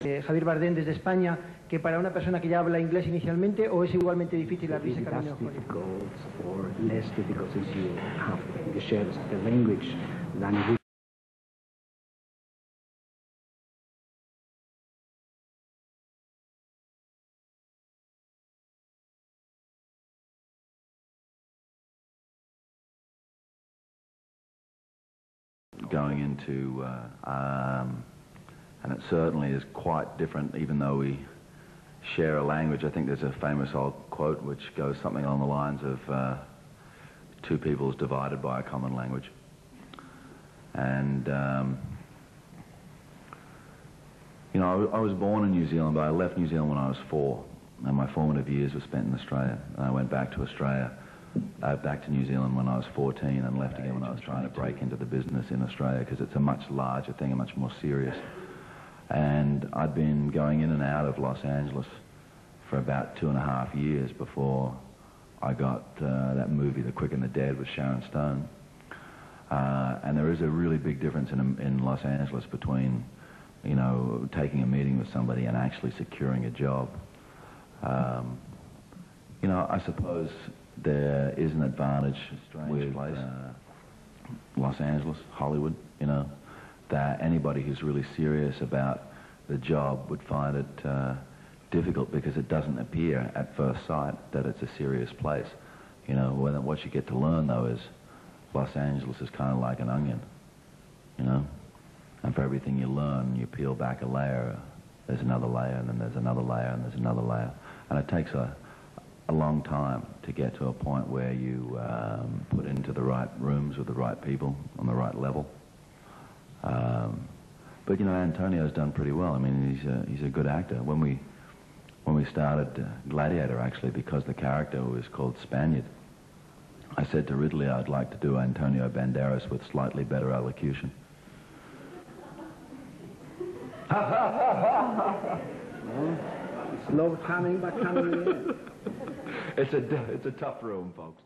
Javier Bardem desde España, que para una persona que ya habla inglés inicialmente, o es igualmente difícil abrirse camino? Going into, and it certainly is quite different, even though we share a language. I think there's a famous old quote which goes something along the lines of two peoples divided by a common language. And, you know, I was born in New Zealand, but I left New Zealand when I was 4, and my formative years were spent in Australia. And I went back to Australia, back to New Zealand when I was 14, and left again when I was trying to break into the business in Australia, because it's a much larger thing, and much more serious. And I'd been going in and out of Los Angeles for about 2.5 years before I got that movie, The Quick and the Dead, with Sharon Stone. And there is a really big difference in Los Angeles between, you know, taking a meeting with somebody and actually securing a job. You know, I suppose there is an advantage with Los Angeles, Hollywood, you know, that anybody who's really serious about the job would find it difficult, because it doesn't appear at first sight that it's a serious place. You know, what you get to learn, though, is Los Angeles is kind of like an onion, you know, and for everything you learn, you peel back a layer, there's another layer, and then there's another layer, and there's another layer, and it takes a long time to get to a point where you put into the right rooms with the right people on the right level. But you know, Antonio's done pretty well. I mean, he's a good actor. When we started Gladiator, actually, because the character was called Spaniard, I said to Ridley I'd like to do Antonio Banderas with slightly better elocution. It's love coming, but coming in. It's a tough room, folks.